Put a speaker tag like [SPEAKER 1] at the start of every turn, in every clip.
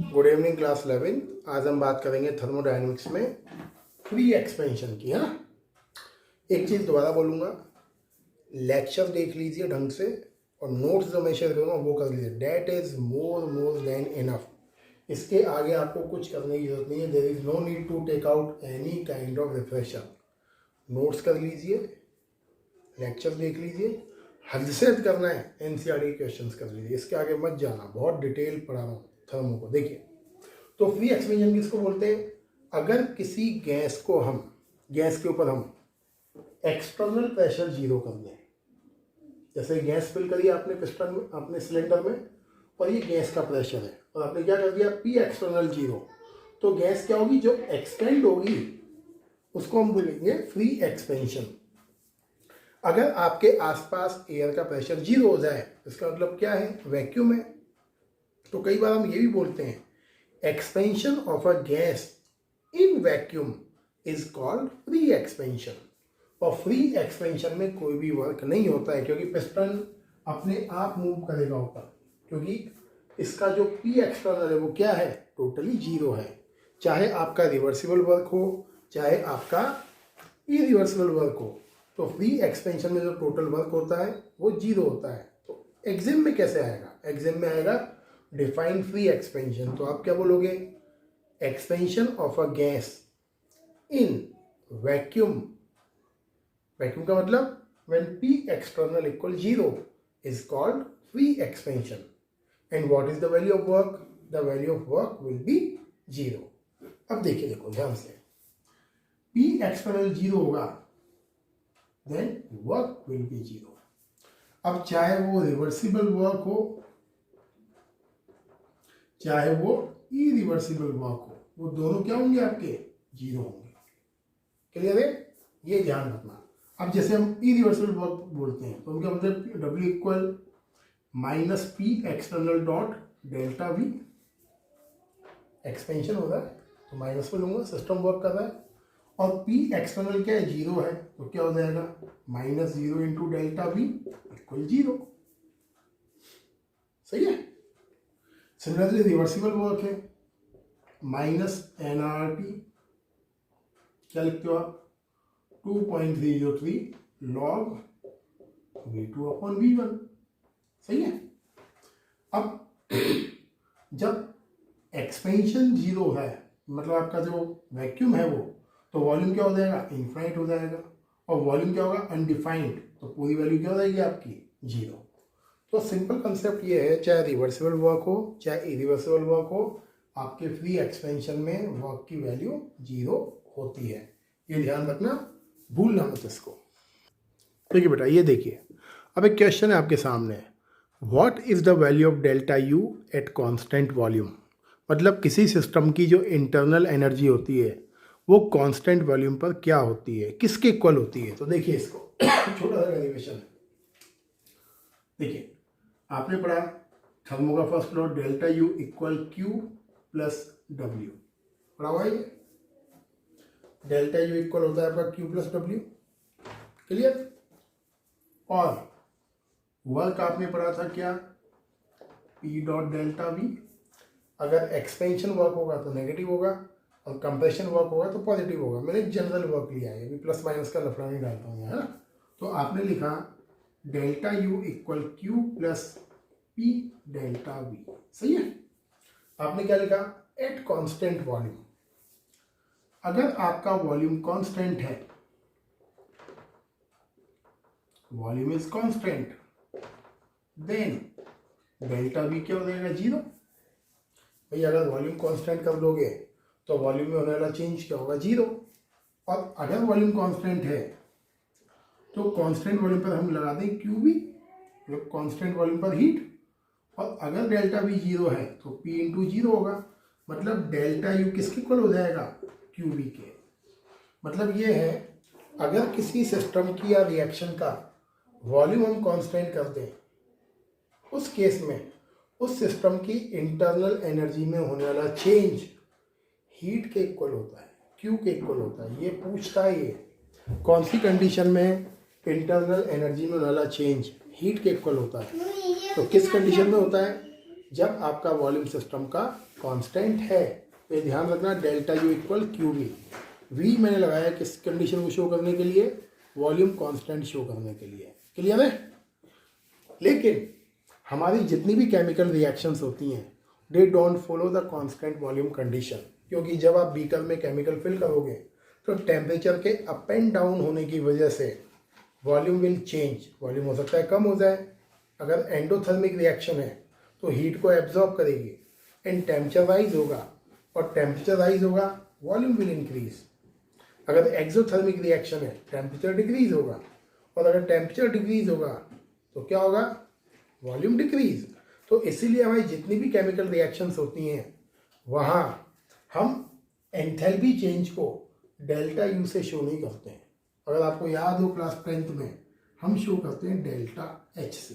[SPEAKER 1] Good evening class 11। आज हम बात करेंगे थर्मोडायनेमिक्स में फ्री एक्सपेंशन की। हाँ, एक चीज़ दोबारा बोलूँगा, लेक्चर देख लीजिए ढंग से और नोट्स जो मैं शेयर करूँगा वो कर लीजिए। That is more than enough. इसके आगे आपको कुछ करने की जरूरत नहीं है। There is no need to take out any kind of refresher. Notes कर लीजिए, लेक्चर देख लीजिए, हद से हद करना है एनसीईआरटी क्वेश्चंस कर लीजिए। इसके आगे मत जाना, बहुत डिटेल पढ़ा रहा हूँ थर्मो को। देखिए, तो फ्री एक्सपेंशन किसको बोलते हैं? अगर किसी गैस के ऊपर हम एक्सटर्नल प्रेशर जीरो कर दें, जैसे गैस फिल करी आपने पिस्टन में, अपने सिलेंडर में, और ये गैस का प्रेशर है और आपने क्या कर दिया, पी एक्सटर्नल जीरो, तो गैस क्या होगी, जो एक्सपेंड होगी उसको हम बोलेंगे फ्री एक्सपेंशन। अगर आपके आसपास एयर का प्रेशर जीरो हो जाए, इसका मतलब क्या है, वैक्यूम है। तो कई बार हम ये भी बोलते हैं expansion of a gas in vacuum is called free expansion. और फ्री एक्सपेंशन में कोई भी वर्क नहीं होता है, क्योंकि पिस्टन अपने आप मूव करेगा ऊपर, क्योंकि इसका जो पी एक्सटर्नल है वो क्या है, टोटली जीरो है। चाहे आपका रिवर्सिबल वर्क हो, चाहे आपका इरिवर्सिबल वर्क हो, तो फ्री एक्सपेंशन में जो टोटल वर्क होता है वो जीरो होता है। तो एग्जाम में कैसे आएगा, एग्जाम में आएगा डिफाइन फ्री एक्सपेंशन। तो आप क्या बोलोगे, expansion of a gas in vacuum. Vacuum का मतलब when P external equal zero is called free expansion. And what is the value of work, the value of work will be zero. अब देखिए, देखो ध्यान से, पी एक्सटर्नल जीरो होगा then work will be zero. अब चाहे वो reversible work हो, चाहे वो इरिवर्सिबल वर्क हो, वो दोनों क्या होंगे, आपके जीरो होंगे। क्लियर है, ये ध्यान रखना। अब जैसे हम इरिवर्सिबल वर्क बोलते हैं तो हम क्या बोलते हैं, W equal minus P external dot delta we. Expansion हो रहा है तो माइनस में लूंगा, सिस्टम वर्क कर रहा है, और पी एक्सटर्नल क्या है, जीरो है, तो क्या हो जाएगा, minus zero into delta we equal zero. सही है। सिमिलरली रिवर्सिबल वर्क है, माइनस एन आर टी, क्या लिखते हो आप, 2.303 लॉग V2 अपॉन V1। सही है। अब जब एक्सपेंशन जीरो है, मतलब आपका जो वैक्यूम है वो, तो वॉल्यूम क्या हो जाएगा, इनफाइनाइट हो जाएगा, और वॉल्यूम क्या होगा, अनडिफाइंड, तो पूरी वैल्यू क्या हो जाएगी आपकी, जीरो। तो सिंपल कंसेप्ट ये है, चाहे रिवर्सिबल वर्क हो चाहे इरिवर्सिबल वर्क हो, आपके फ्री एक्सपेंशन में वर्क की वैल्यू जीरो होती है। ये ध्यान रखना, भूलना मत इसको। देखिए बेटा, ये देखिए, अब एक क्वेश्चन है आपके सामने, what is the value of delta U at constant volume. मतलब किसी सिस्टम की जो इंटरनल एनर्जी होती है वो कांस्टेंट वॉल्यूम पर क्या होती है, किसके इक्वल होती है। तो देखिए इसको छोटा सा डेरिवेशन है। देखिए, आपने पढ़ा थर्मो का first law, delta U equal Q plus W, पढ़ा हुआ है। डेल्टा यू इक्वल होता है आपका क्यू प्लस डब्ल्यू। क्लियर। और वर्क आपने पढ़ा था क्या, पी डॉट डेल्टा वी। अगर एक्सपेंशन वर्क होगा तो नेगेटिव होगा, और कंप्रेशन वर्क होगा तो पॉजिटिव होगा। मैंने जनरल वर्क लिया है, अभी प्लस माइनस का लफड़ा नहीं डालता हूँ, है ना। तो आपने लिखा delta U equal Q plus P delta we. सही है। आपने क्या लिखा, एट कांस्टेंट वॉल्यूम। अगर आपका वॉल्यूम कांस्टेंट है, volume is constant, then delta V क्या हो जाएगा, जीरो। भाई अगर वॉल्यूम कांस्टेंट कर दोगे तो वॉल्यूम में होने वाला चेंज क्या होगा, जीरो। और अगर वॉल्यूम कांस्टेंट है तो कांस्टेंट वॉल्यूम पर हम लगा दें क्यू वी, मतलब कांस्टेंट वॉल्यूम पर हीट। और अगर डेल्टा वी जीरो है तो पी इंटू जीरो होगा, मतलब डेल्टा यू किसके इक्वल हो जाएगा, क्यू वी के। मतलब ये है, अगर किसी सिस्टम की या रिएक्शन का वॉल्यूम हम कांस्टेंट कर दें, उस केस में उस सिस्टम की इंटरनल एनर्जी में होने वाला चेंज हीट के इक्वल होता है, क्यू के इक्वल होता है। ये पूछता है, ये कौन सी कंडीशन में इंटरनल एनर्जी में होने वाला चेंज हीट के इक्वल होता है। तो किस कंडीशन में होता है, जब आपका वॉल्यूम सिस्टम का कांस्टेंट है, तो ये ध्यान रखना delta U equal Q V. V मैंने लगाया किस कंडीशन को शो करने के लिए, वॉल्यूम कांस्टेंट शो करने के लिए। क्लियर है? लेकिन हमारी जितनी भी केमिकल रिएक्शंस होती हैं they don't follow the constant volume condition, क्योंकि जब आप बीकर में केमिकल फिल करोगे तो टेम्परेचर के अप एंड डाउन होने की वजह से वॉल्यूम विल चेंज। वॉल्यूम हो सकता है कम हो जाए, अगर एंडोथर्मिक रिएक्शन है तो हीट को एब्जॉर्ब करेगी एंड टेम्परेचर राइज होगा, और टेम्परेचर राइज होगा वॉल्यूम विल इंक्रीज। अगर एक्सोथर्मिक रिएक्शन है टेम्परेचर डिक्रीज होगा, और अगर टेम्परेचर डिक्रीज होगा तो क्या होगा, वॉल्यूम डिक्रीज। तो इसीलिए हमारी जितनी भी केमिकल रिएक्शंस होती हैं वहाँ हम एंथैल्पी चेंज को डेल्टा यू से शो नहीं करते हैं। अगर आपको याद हो क्लास 10th में हम शो करते हैं डेल्टा एच से।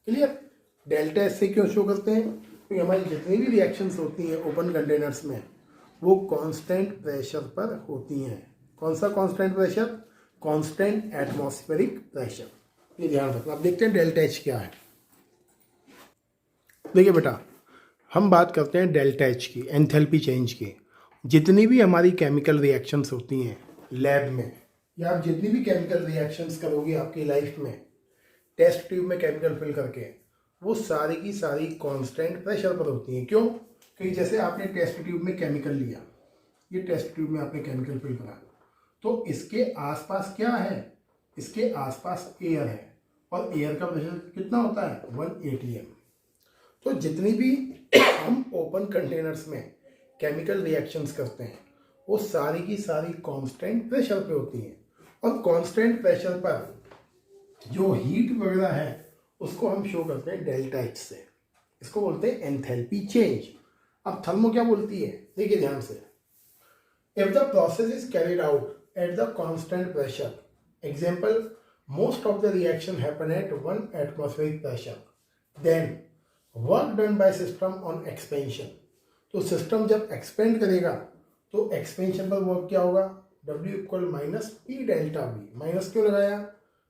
[SPEAKER 1] क्लियर? डेल्टा एच से क्यों शो करते हैं? क्योंकि हमारी जितनी भी रिएक्शंस होती हैं ओपन कंटेनर्स में वो कांस्टेंट प्रेशर पर होती हैं। कौन सा constant pressure? Constant atmospheric pressure. ये ध्यान रखना। अब देखते हैं डेल्टा एच क्या है। देखिए बेटा, हम बात करते हैं डेल्टा एच की, एंथैल्पी चेंज की। जितनी भी हमारी केमिकल रिएक्शंस होती हैं लैब में, या आप जितनी भी केमिकल रिएक्शंस करोगे आपकी लाइफ में टेस्ट ट्यूब में केमिकल फिल करके, वो सारी की सारी कांस्टेंट प्रेशर पर होती हैं। क्यों? क्योंकि जैसे आपने टेस्ट ट्यूब में केमिकल लिया, ये टेस्ट ट्यूब में आपने केमिकल फिल करा, तो इसके आसपास क्या है? इसके आसपास एयर है, और एयर का प्रेशर कितना होता है? 1 atm। तो जितनी भी हम ओपन कंटेनर्स में केमिकल रिएक्शंस करते हैं वो सारी की सारी कांस्टेंट प्रेशर पे होती हैं, और कांस्टेंट प्रेशर पर जो हीट वगैरह है उसको हम शो करते हैं डेल्टा एच से। इसको बोलते हैं एंथैल्पी चेंज। अब थर्मो क्या बोलती है, देखिए ध्यान से। If the process is carried out at the constant pressure, example most of the reaction happen at 1 atmospheric pressure, then work done by system on expansion. तो सिस्टम जब एक्सपेंड करेगा तो एक्सपेंशन पर वर्क क्या होगा? W equal minus P delta V. Minus क्यों लगाया?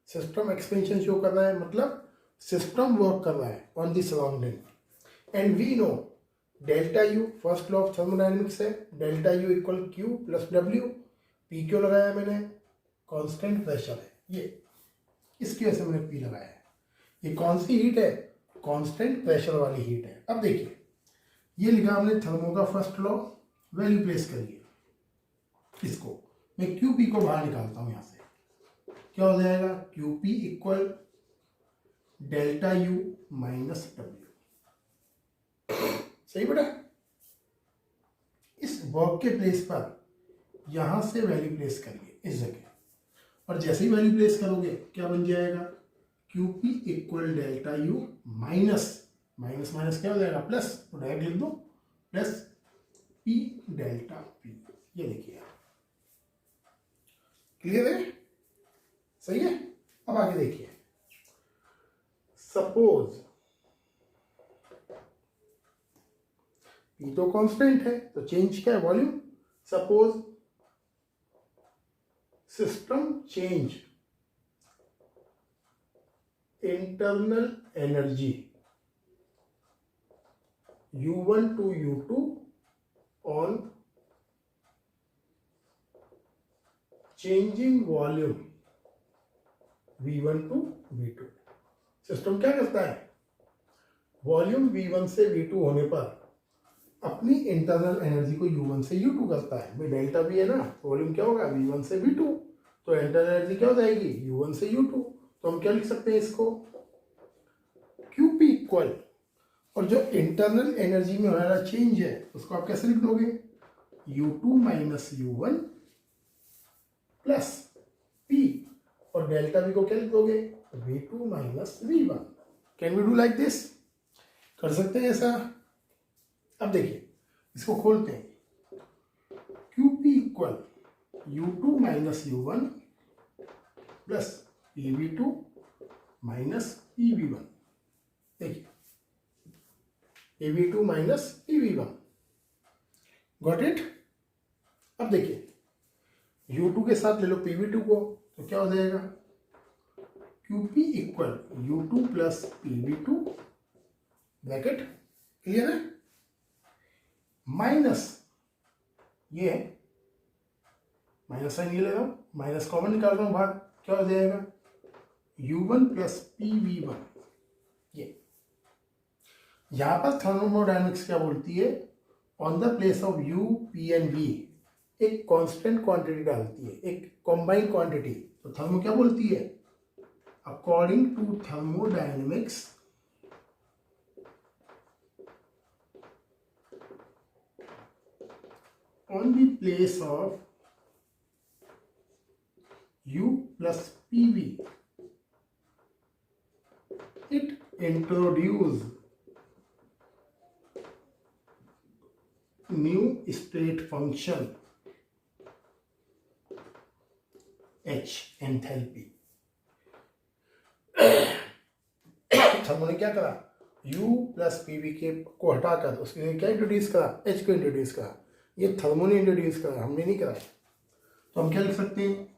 [SPEAKER 1] System expansion show कर रहा है, मतलब सिस्टम वर्क कर रहा है on the surrounding. And we know delta U, first law of thermodynamics है, delta U equal Q plus W. P क्यों लगाया मैंने? कांस्टेंट प्रेशर है ये, इसकी वजह से मैंने पी लगाया है। ये कौन सी हीट है? कांस्टेंट प्रेशर वाली हीट है। अब देखिए, ये लिखा हमने थर्मो का फर्स्ट लॉ, वैल्यू प्लेस करिए इसको। मैं क्यू पी को बाहर निकालता हूं यहां से, क्या हो जाएगा? Q P equal delta U minus W. सही बेटा? इस वर्क के प्लेस पर यहां से वैल्यू प्लेस करिए इस जगह, और जैसे ही वैल्यू प्लेस करोगे क्या बन जाएगा? Q P equal delta U minus minus minus क्या हो जाएगा? प्लस। तो डायरेक्ट लिख दो, प्लस पी डेल्टा पी। ये देखिए, क्लियर है? सही है? अब आगे देखिए, सपोज पी तो कांस्टेंट है तो चेंज क्या है? Volume. Suppose system change internal energy U1 to U2 on changing volume V1 to V2। System क्या करता है? वॉल्यूम V1 से V2 होने पर अपनी इंटरनल एनर्जी को U1 से U2 करता है। भाई डेल्टा भी है ना, वॉल्यूम क्या होगा? V1 से V2, तो इंटरनल एनर्जी क्या हो जाएगी? U1 से U2। तो हम क्या लिख सकते हैं इसको? QP इक्वल, और जो इंटरनल एनर्जी में हमारा चेंज है उसको आप कैसे लिख दोगे? U2 minus U1 plus P, और डेल्टा V को क्या लिख दोगे? V2 minus V1। Can we do like this? कर सकते हैं ऐसा? अब देखिए, इसको खोलते हैं। QP equal U2 minus U1 plus PV2 minus PV1। देखिए, PV2 minus PV1, got it? अब देखिए, U2 के साथ ले लो PV2 को, तो क्या हो जाएगा? QP equal U2 plus PV2 bracket clear है, माइनस ये है, माइनस साइन ये ले रहा हूँ, माइनस कॉमन निकाल रहा हूँ बाहर, क्या हो जाएगा U1 प्लस PV1। ये यहां पर थर्मोडायनेमिक्स क्या बोलती है, on the place of U, P and V एक कांस्टेंट क्वांटिटी डालती है, एक कॉम्बाइंड क्वांटिटी। तो थर्मो क्या बोलती है, according to thermodynamics on the place of U plus PV, it introduce new state function H, enthalpy. Thermo ने क्या करा, U प्लस PV के को हटाकर उसके लिए क्या इंट्रोड्यूस करा, H को इंट्रोड्यूस करा। ये थर्मो ने इंट्रोड्यूस करा, हमने नहीं करा। तो हम क्या लिख सकते हैं,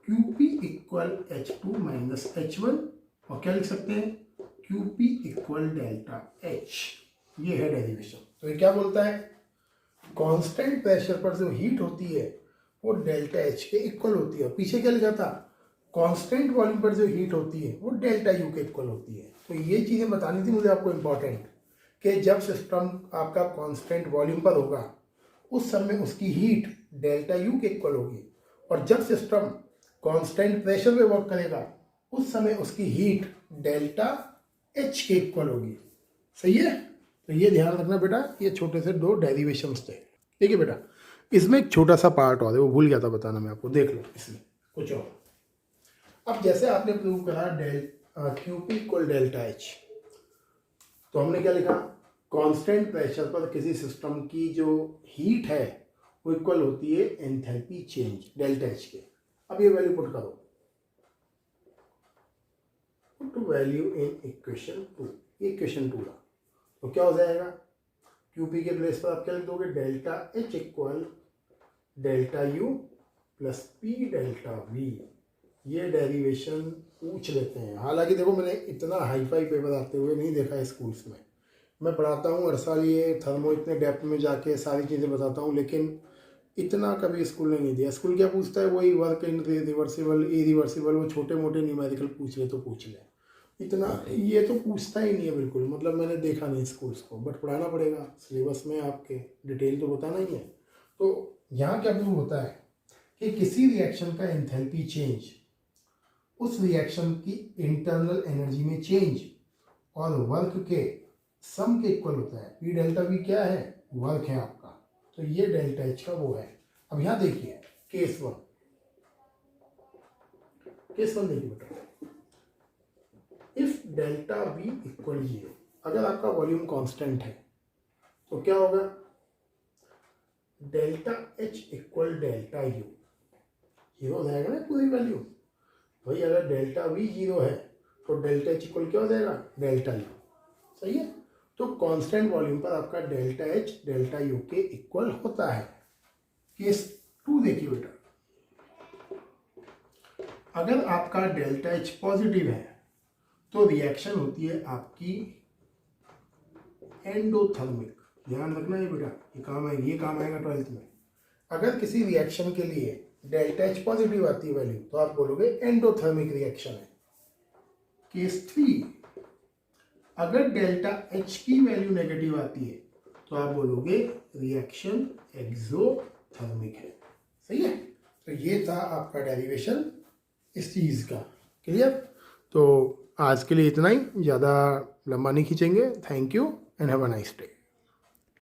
[SPEAKER 1] QP equal H2 minus H1, और क्या लिख सकते हैं, QP इक्वल डेल्टा H। ये है डेरिवेशन। तो ये क्या बोलता है, कांस्टेंट प्रेशर पर जो हीट होती है वो डेल्टा H के इक्वल होती है। पीछे क्या लिखा था, कांस्टेंट वॉल्यूम पर जो हीट होती है वो डेल्टा U के इक्वल होती है। तो ये चीज़ें बतानी थी मुझे आपको इम्पोर्टेंट, कि जब सिस्टम आपका कांस्टेंट वॉल्यूम पर होगा उस समय उसकी हीट डेल्टा U के इक्वल होगी, और जब सिस्टम कांस्टेंट प्रेशर पे वर्क करेगा उस समय उसकी हीट डेल्टा H के इक्वल होगी। सही है, तो ये ध्यान रखना बेटा, ये छोटे से दो डेरिवेशंस थे। ठीक है बेटा, इसमें एक छोटा सा पार्ट और है, वो भूल गया था बताना मैं आपको, देख लो इसमें कुछ और। अब जैसे आपने प्रूव करा QP इक्वल डेल्टा H, तो हमने क्या लिखा, कांस्टेंट प्रेशर पर किसी सिस्टम की जो हीट है वो इक्वल होती है एंथैल्पी चेंज डेल्टा H के। अब ये वैल्यू पुट करो, put value in equation 2, equation 2 ला, तो क्या हो जाएगा, QP के प्लेस पर आप क्या लिख दोगे, delta H equal delta U plus P delta V। ये डेरिवेशन पूछ लेते हैं। हालांकि देखो मैंने इतना हाईफाई पेपर आते हुए नहीं देखा है स्कूल्स में, मैं पढ़ाता हूँ हर साल ये थर्मो, इतने डेप्थ में जाके सारी चीज़ें बताता हूँ, लेकिन इतना कभी स्कूल ने नहीं दिया। स्कूल क्या पूछता है, वही वर्क इन रिवर्सिबल, इरिवर्सिबल, वो छोटे मोटे न्यूमेरिकल पूछ ले तो पूछ ले, इतना ये तो पूछता ही नहीं है बिल्कुल। मतलब मैंने देखा नहीं स्कूल्स को, बट पढ़ाना पड़ेगा, सिलेबस में आपके डिटेल तो बताना ही है। तो यहाँ क्या प्रूव होता है कि किसी रिएक्शन का एंथैल्पी चेंज उस रिएक्शन की इंटरनल एनर्जी में चेंज और वर्क के सम के इक्वल होता है। P डेल्टा V क्या है, वर्क है आपका, तो ये डेल्टा H का वो है। अब यहाँ देखिए केस वन, देखिए बेटा, इफ डेल्टा V इक्वल 0, अगर आपका वॉल्यूम कांस्टेंट है तो क्या होगा, delta H equal delta U, 0 हो जाएगा ना पूरी वैल्यू। भाई अगर डेल्टा V 0 है तो डेल्टा H इक्वल क्या हो जाएगा, डेल्टा U। सही है, तो कांस्टेंट वॉल्यूम पर आपका डेल्टा H डेल्टा U के इक्वल होता है। केस 2 देखिए बेटा, अगर आपका डेल्टा H पॉजिटिव है तो रिएक्शन होती है आपकी एंडोथर्मिक। ध्यान रखना ये बेटा, ये काम आएगा 12th में। अगर किसी रिएक्शन के लिए डेल्टा H पॉजिटिव आती है वैल्यू तो आप बोलोगे एंडोथर्मिक रिएक्शन है। केस 3, अगर डेल्टा H की वैल्यू नेगेटिव आती है तो आप बोलोगे रिएक्शन एक्सोथर्मिक है। सही है, तो ये था आपका डेरिवेशन इस चीज़ का। क्लियर, तो आज के लिए इतना ही, ज़्यादा लंबा नहीं खींचेंगे। Thank you and have a nice day.